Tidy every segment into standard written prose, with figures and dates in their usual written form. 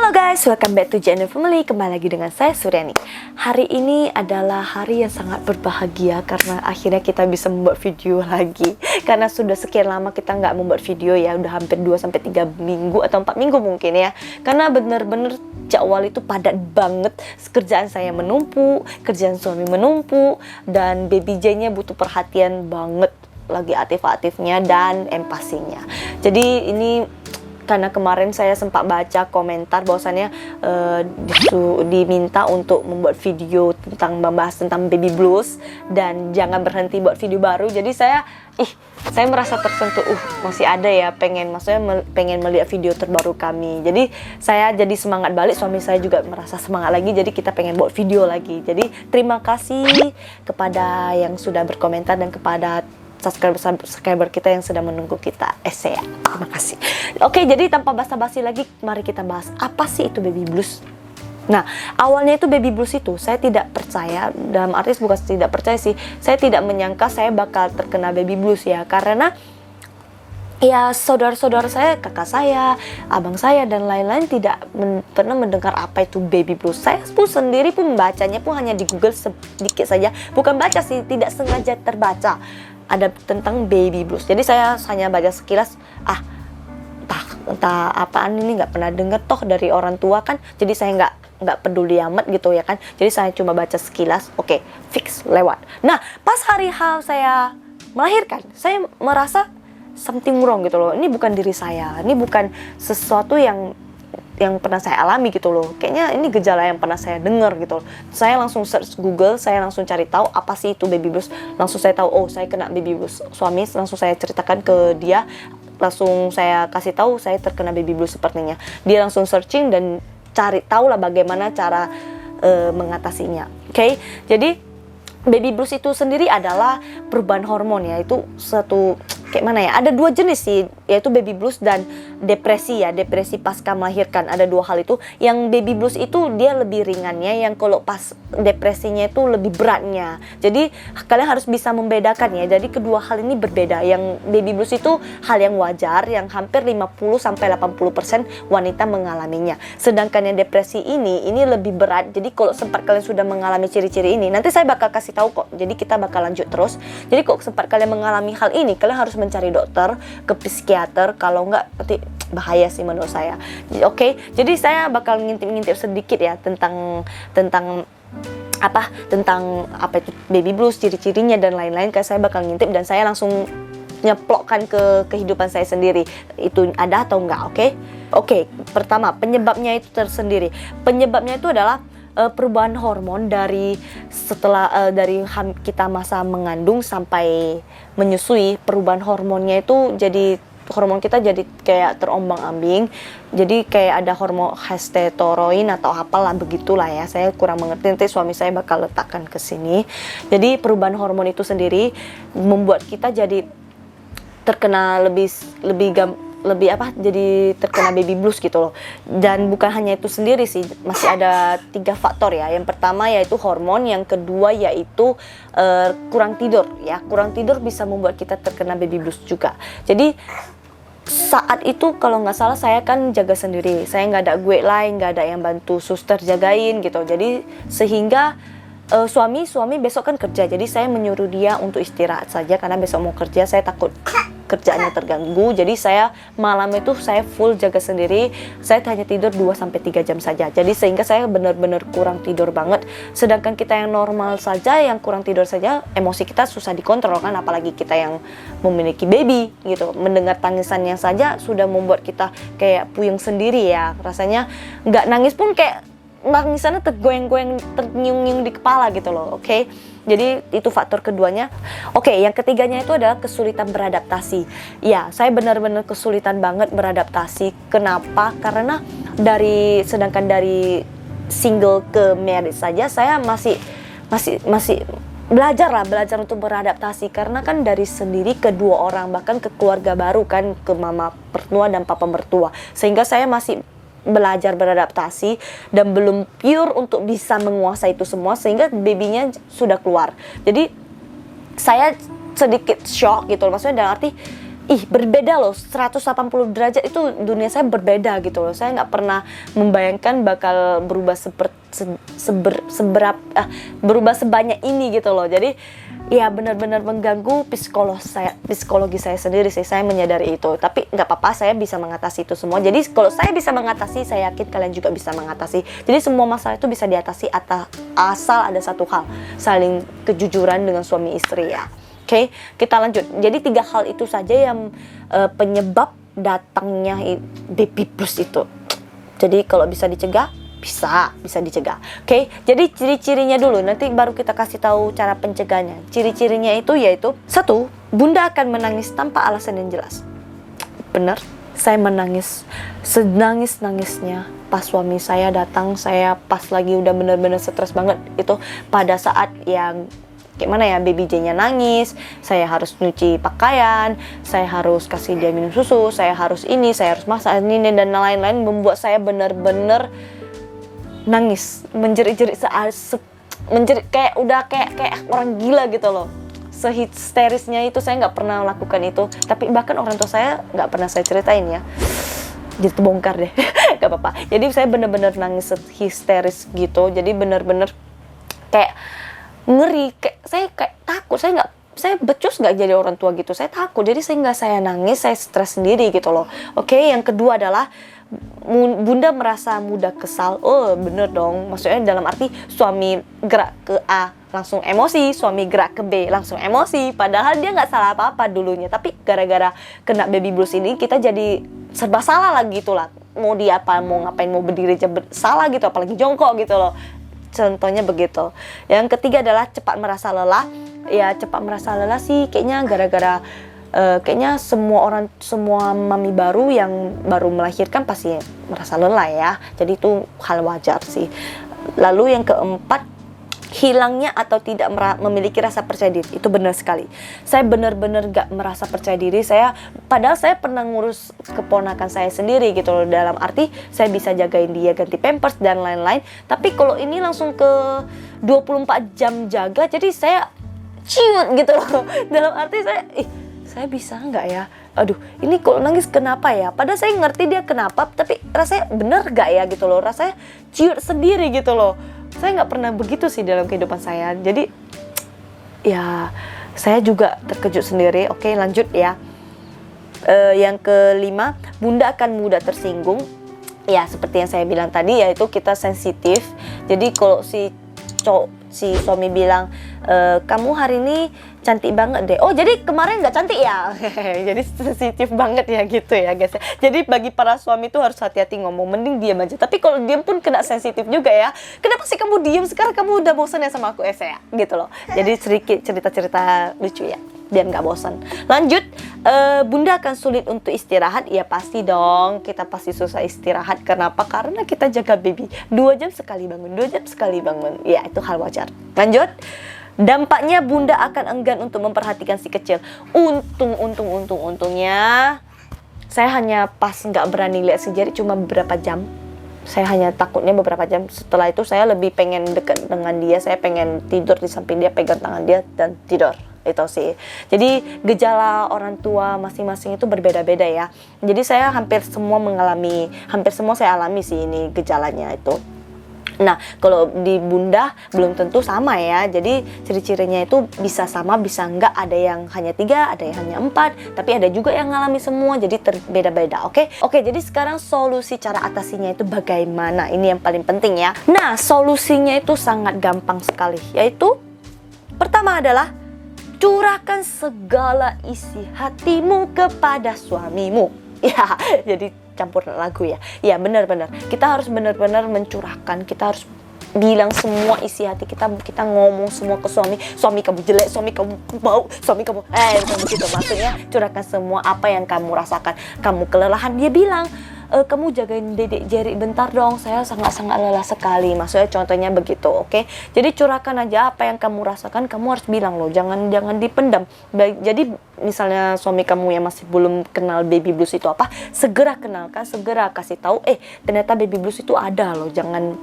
Halo guys, welcome back to JNF Family. Kembali lagi dengan saya Suryani. Hari ini adalah hari yang sangat berbahagia karena akhirnya kita bisa membuat video lagi. Karena sudah sekian lama kita nggak membuat video ya, udah hampir 2-3 minggu atau 4 minggu mungkin ya. Karena bener-bener jadwal itu padat banget. Kerjaan saya menumpuk, kerjaan suami menumpuk, dan baby J-nya butuh perhatian banget, lagi aktif-aktifnya dan empasinya. Jadi ini karena kemarin saya sempat baca komentar bahwasannya diminta untuk membuat video tentang membahas tentang baby blues dan jangan berhenti buat video baru. Jadi saya merasa tersentuh, masih ada ya pengen melihat video terbaru kami. Jadi saya jadi semangat balik, suami saya juga merasa semangat lagi. Jadi kita pengen buat video lagi. Jadi terima kasih kepada yang sudah berkomentar dan kepada subscriber kita yang sudah menunggu kita. Saya terima kasih. Oke, jadi tanpa basa-basi lagi, mari kita bahas apa sih itu baby blues. Nah, awalnya itu baby blues itu saya tidak percaya, dalam arti bukan tidak percaya sih, saya tidak menyangka saya bakal terkena baby blues ya, karena ya saudara-saudara saya, kakak saya, abang saya dan lain-lain tidak pernah mendengar apa itu baby blues. Saya pun sendiri pun membacanya pun hanya di Google sedikit saja, bukan baca sih, tidak sengaja terbaca ada tentang baby blues. Jadi saya hanya baca sekilas, entah apaan ini, nggak pernah dengar toh dari orang tua kan. Jadi saya nggak peduli amat gitu ya kan. Jadi saya cuma baca sekilas, oke, fix, lewat. Nah, pas hari H saya melahirkan, saya merasa something wrong gitu loh. Ini bukan diri saya, ini bukan sesuatu yang pernah saya alami gitu loh. Kayaknya ini gejala yang pernah saya dengar gitu loh. Saya langsung search Google, saya langsung cari tahu apa sih itu baby blues. Langsung saya tahu, saya kena baby blues. Suami langsung saya ceritakan ke dia, langsung saya kasih tahu saya terkena baby blues sepertinya. Dia langsung searching dan cari tahu lah bagaimana cara mengatasinya. Oke. Jadi baby blues itu sendiri adalah perubahan hormon ya. Itu satu kayak mana ya, ada dua jenis sih, yaitu baby blues dan depresi ya, depresi pasca melahirkan. Ada dua hal itu. Yang baby blues itu dia lebih ringannya, yang kalau pas depresinya itu lebih beratnya. Jadi kalian harus bisa membedakan ya. Jadi kedua hal ini berbeda. Yang baby blues itu hal yang wajar, yang hampir 50-80% wanita mengalaminya. Sedangkan yang depresi ini lebih berat. Jadi kalau sempat kalian sudah mengalami ciri-ciri ini, nanti saya bakal kasih tahu kok. Jadi kita bakal lanjut terus. Jadi kok sempat kalian mengalami hal ini, kalian harus mencari dokter, ke psikiater. Kalau enggak nanti bahaya sih menurut saya. Oke, jadi saya bakal ngintip-ngintip sedikit ya tentang apa itu baby blues, ciri-cirinya dan lain-lain. Kayak saya bakal ngintip dan saya langsung nyeplokkan ke kehidupan saya sendiri. Itu ada atau enggak, oke. Pertama, penyebabnya itu tersendiri. Penyebabnya itu adalah perubahan hormon dari kita masa mengandung sampai menyusui. Perubahan hormonnya itu jadi hormon kita jadi kayak terombang-ambing. Jadi kayak ada hormon testosteron atau apalah begitulah ya. Saya kurang mengerti, nanti suami saya bakal letakkan ke sini. Jadi perubahan hormon itu sendiri membuat kita jadi terkena jadi terkena baby blues gitu loh. Dan bukan hanya itu sendiri sih, masih ada 3 faktor ya. Yang pertama yaitu hormon, yang kedua yaitu kurang tidur ya. Kurang tidur bisa membuat kita terkena baby blues juga. Jadi saat itu kalau nggak salah saya kan jaga sendiri, saya nggak ada gue lain, nggak ada yang bantu suster jagain gitu. Jadi sehingga suami besok kan kerja, jadi saya menyuruh dia untuk istirahat saja karena besok mau kerja. Saya takut kerjaannya terganggu, jadi saya malam itu saya full jaga sendiri. Saya hanya tidur 2-3 jam saja, jadi sehingga saya benar-benar kurang tidur banget. Sedangkan kita yang normal saja, yang kurang tidur saja, emosi kita susah dikontrol kan, apalagi kita yang memiliki baby gitu. Mendengar tangisannya saja sudah membuat kita kayak puyeng sendiri ya. Rasanya nggak nangis pun kayak nangisannya tergoyang-goyang, ternyung-nyung di kepala gitu loh. Oke. Jadi itu faktor keduanya. Oke, yang ketiganya itu adalah kesulitan beradaptasi. Ya, saya benar-benar kesulitan banget beradaptasi. Kenapa? Karena sedangkan dari single ke married saja saya masih belajar untuk beradaptasi. Karena kan dari sendiri ke 2 orang, bahkan ke keluarga baru kan, ke mama mertua dan papa mertua. Sehingga saya masih belajar beradaptasi dan belum pure untuk bisa menguasai itu semua, sehingga babynya sudah keluar. Jadi saya sedikit shock gitu, maksudnya dalam arti berbeda loh, 180 derajat itu dunia saya berbeda gitu loh. Saya nggak pernah membayangkan bakal berubah berubah sebanyak ini gitu loh. Jadi ya benar-benar mengganggu psikologi saya sendiri sih. Saya menyadari itu, tapi nggak apa-apa, saya bisa mengatasi itu semua. Jadi kalau saya bisa mengatasi, saya yakin kalian juga bisa mengatasi. Jadi semua masalah itu bisa diatasi asal ada satu hal, saling kejujuran dengan suami istri ya. Oke, kita lanjut. Jadi 3 hal itu saja yang penyebab datangnya baby blues itu. Jadi kalau bisa dicegah, bisa dicegah. Oke, jadi ciri-cirinya dulu, nanti baru kita kasih tahu cara pencegahnya. Ciri-cirinya itu yaitu 1, bunda akan menangis tanpa alasan yang jelas. Bener, saya menangis senangis-nangisnya pas suami saya datang. Saya pas lagi udah bener-bener stres banget itu, pada saat yang gimana ya, baby J-nya nangis, saya harus nyuci pakaian, saya harus kasih dia minum susu, saya harus ini, saya harus masak ini dan lain-lain, membuat saya benar-benar nangis, menjerit-jerit, menjerit kayak udah kayak orang gila gitu loh. Sehisterisnya itu saya nggak pernah melakukan itu, tapi bahkan orang tua saya nggak pernah saya ceritain ya. Jadi terbongkar deh, nggak apa-apa. Jadi saya benar-benar nangis histeris gitu, jadi benar-benar kayak ngeri, saya takut, saya becus nggak jadi orang tua gitu, saya takut, jadi sehingga saya nangis, saya stres sendiri gitu loh. Oke, yang kedua adalah bunda merasa mudah kesal. Oh bener dong, maksudnya dalam arti suami gerak ke A langsung emosi, suami gerak ke B langsung emosi, padahal dia nggak salah apa-apa dulunya, tapi gara-gara kena baby blues ini kita jadi serba salah lah gitu lah, mau dia apa, mau ngapain, mau berdiri aja salah gitu, apalagi jongkok gitu loh. Contohnya begitu. Yang ketiga adalah cepat merasa lelah. Ya cepat merasa lelah sih kayaknya gara-gara kayaknya semua mami baru yang baru melahirkan pasti merasa lelah ya. Jadi itu hal wajar sih. Lalu yang keempat, hilangnya atau tidak memiliki rasa percaya diri. Itu benar sekali. Saya benar-benar gak merasa percaya diri. Padahal saya pernah ngurus keponakan saya sendiri gitu loh. Dalam arti saya bisa jagain dia, ganti pampers dan lain-lain. Tapi kalau ini langsung ke 24 jam jaga, jadi saya ciut gitu loh. Dalam arti saya bisa nggak ya? Aduh, ini kalau nangis kenapa ya? Padahal saya ngerti dia kenapa, tapi rasanya bener gak ya gitu loh. Rasanya ciut sendiri gitu loh. Saya nggak pernah begitu sih dalam kehidupan saya. Jadi ya saya juga terkejut sendiri. Oke, lanjut ya. Yang kelima, bunda akan mudah tersinggung. Ya seperti yang saya bilang tadi, yaitu kita sensitif. Jadi kalau si suami bilang, kamu hari ini cantik banget deh. Oh jadi kemarin nggak cantik ya? Jadi sensitif banget ya gitu ya guys. Jadi bagi para suami tuh harus hati-hati ngomong, mending diam aja. Tapi kalau diam pun kena sensitif juga ya. Kenapa sih kamu diam? Sekarang kamu udah bosan ya sama aku ya? Gitu loh. Jadi sedikit cerita-cerita lucu ya, biar nggak bosan. Lanjut, bunda akan sulit untuk istirahat. Ya pasti dong, kita pasti susah istirahat. Kenapa? Karena kita jaga baby 2 jam sekali bangun, 2 jam sekali bangun. Ya itu hal wajar. Lanjut, dampaknya bunda akan enggan untuk memperhatikan si kecil. Untungnya saya hanya pas nggak berani lihat si jari cuma beberapa jam. Saya hanya takutnya beberapa jam. Setelah itu saya lebih pengen dekat dengan dia. Saya pengen tidur di samping dia, pegang tangan dia dan tidur. Itu sih. Jadi gejala orang tua masing-masing itu berbeda-beda ya. Jadi saya hampir semua saya alami sih ini gejalanya itu. Nah, kalau di bunda belum tentu sama ya. Jadi ciri-cirinya itu bisa sama, bisa enggak. Ada yang hanya 3, ada yang hanya 4. Tapi ada juga yang ngalami semua, jadi beda-beda, oke? Oke, jadi sekarang solusi cara atasinya itu bagaimana? Ini yang paling penting ya. Nah, solusinya itu sangat gampang sekali. Yaitu, pertama adalah curahkan segala isi hatimu kepada suamimu. Ya, jadi campur lagu ya. Ya benar-benar. Kita harus benar-benar mencurahkan. Kita harus bilang semua isi hati kita. Kita ngomong semua ke suami. Suami kamu jelek, suami kamu bau, suami kamu bukan begitu. Maksudnya curahkan semua apa yang kamu rasakan. Kamu kelelahan, dia bilang, kamu jagain dedek Jerry bentar dong, saya sangat-sangat lelah sekali. Maksudnya contohnya begitu, oke? Jadi curahkan aja apa yang kamu rasakan, kamu harus bilang loh, jangan dipendam. Jadi misalnya suami kamu yang masih belum kenal baby blues itu apa, segera kenalkan, segera kasih tahu, ternyata baby blues itu ada loh, jangan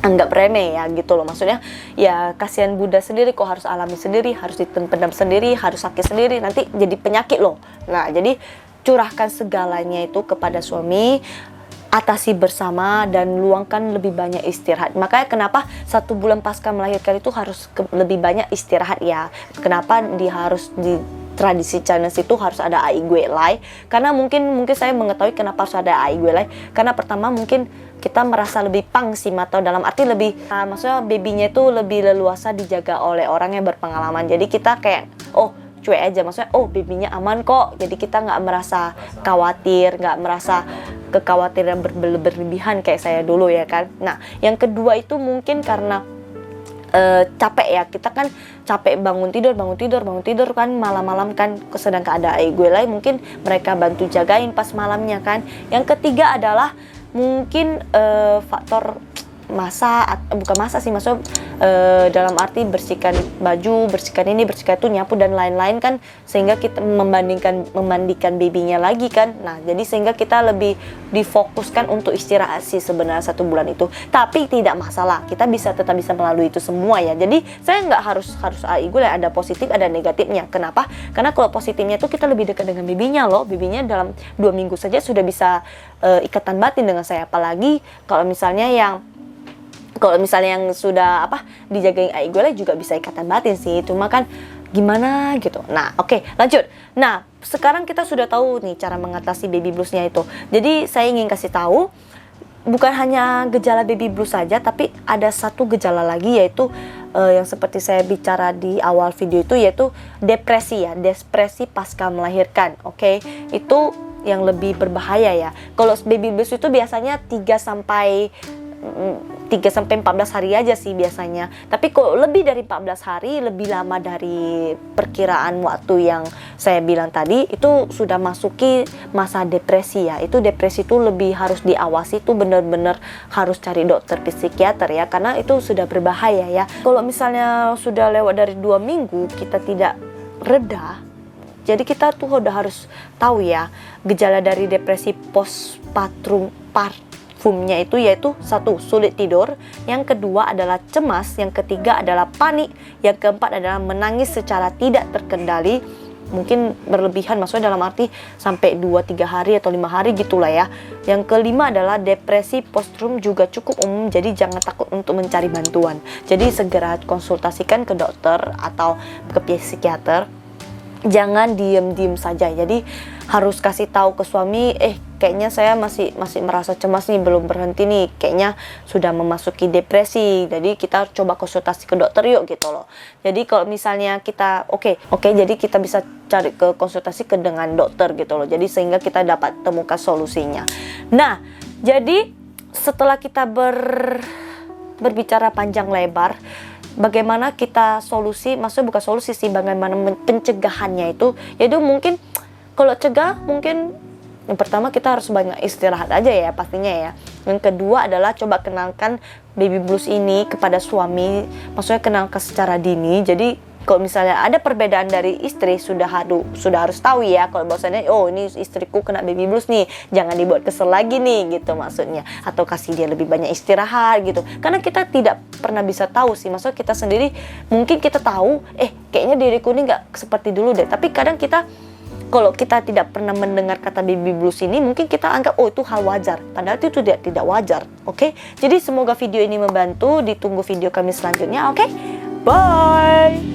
anggap remeh ya gitu loh. Maksudnya ya kasihan Bunda sendiri kok harus alami sendiri, harus dipendam sendiri, harus sakit sendiri, nanti jadi penyakit loh. Nah jadi curahkan segalanya itu kepada suami, atasi bersama dan luangkan lebih banyak istirahat. Makanya kenapa 1 bulan pasca melahirkan itu harus lebih banyak istirahat ya. Kenapa harus di tradisi Chinese itu harus ada Ai Gue Lai, karena mungkin saya mengetahui kenapa harus ada Ai Gue Lai, karena pertama mungkin kita merasa lebih pangsim, atau dalam arti lebih maksudnya babynya itu lebih leluasa dijaga oleh orang yang berpengalaman. Jadi kita kayak cuek aja, maksudnya babynya aman kok, jadi kita nggak merasa khawatir, nggak merasa kekhawatiran berlebihan kayak saya dulu ya kan. Nah yang kedua itu mungkin karena capek ya, kita kan capek bangun tidur kan malam-malam kan, sedangkan ada Ai Gue Lai mungkin mereka bantu jagain pas malamnya kan. Yang ketiga adalah mungkin faktor bukan masa sih, maksudnya dalam arti bersihkan baju, bersihkan ini, bersihkan itu, nyapu dan lain-lain kan, sehingga kita memandikan babynya lagi kan. Nah jadi sehingga kita lebih difokuskan untuk istirahat sih sebenarnya 1 bulan itu. Tapi tidak masalah, kita tetap bisa melalui itu semua ya. Jadi saya nggak harus Ai Gue Lai, ada positif ada negatifnya. Kenapa? Karena kalau positifnya itu kita lebih dekat dengan babynya loh. Babynya dalam 2 minggu saja sudah bisa ikatan batin dengan saya. Apalagi kalau misalnya yang sudah dijagain Ai Gue Lai juga bisa ikatan batin sih, cuma kan gimana gitu. Nah oke, lanjut. Nah sekarang kita sudah tahu nih cara mengatasi baby bluesnya itu. Jadi saya ingin kasih tahu, bukan hanya gejala baby blues saja, tapi ada satu gejala lagi, yaitu yang seperti saya bicara di awal video itu, yaitu depresi ya, depresi pasca melahirkan. Oke, itu yang lebih berbahaya ya. Kalau baby blues itu biasanya 3 sampai 14 hari aja sih biasanya. Tapi kalau lebih dari 14 hari, lebih lama dari perkiraan waktu yang saya bilang tadi, itu sudah masuki masa depresi ya. Itu depresi itu lebih harus diawasi, itu benar-benar harus cari dokter psikiater ya, karena itu sudah berbahaya ya. Kalau misalnya sudah lewat dari 2 minggu kita tidak reda, jadi kita tuh udah harus tahu ya gejala dari depresi postpartum itu, yaitu 1, sulit tidur, yang kedua adalah cemas, yang ketiga adalah panik, yang keempat adalah menangis secara tidak terkendali, mungkin berlebihan, maksudnya dalam arti sampai 2-3 hari atau 5 hari gitulah ya. Yang kelima adalah depresi postpartum, juga cukup umum, jadi jangan takut untuk mencari bantuan. Jadi segera konsultasikan ke dokter atau ke psikiater. Jangan diem saja. Jadi harus kasih tahu ke suami, kayaknya saya masih merasa cemas nih, belum berhenti nih, kayaknya sudah memasuki depresi. Jadi kita coba konsultasi ke dokter yuk gitu loh. Jadi kalau misalnya kita oke, jadi kita bisa cari ke konsultasi dengan dokter gitu loh. Jadi sehingga kita dapat temukan solusinya. Nah, jadi setelah kita berbicara panjang lebar, bagaimana kita maksudnya bukan solusi sih, bagaimana pencegahannya itu, yaitu mungkin kalau cegah mungkin yang pertama kita harus banyak istirahat aja ya pastinya ya. Yang kedua adalah coba kenalkan baby blues ini kepada suami, maksudnya kenalkan secara dini. Jadi kalau misalnya ada perbedaan dari istri, sudah harus tahu ya kalau bahwasannya ini istriku kena baby blues nih, jangan dibuat kesel lagi nih gitu maksudnya, atau kasih dia lebih banyak istirahat gitu. Karena kita tidak pernah bisa tahu sih, maksudnya kita sendiri mungkin kita tahu kayaknya diriku ini nggak seperti dulu deh, tapi kadang kalau kita tidak pernah mendengar kata baby blues ini, mungkin kita anggap itu hal wajar, padahal itu tidak wajar. Oke? Jadi semoga video ini membantu. Ditunggu video kami selanjutnya. Oke? Bye.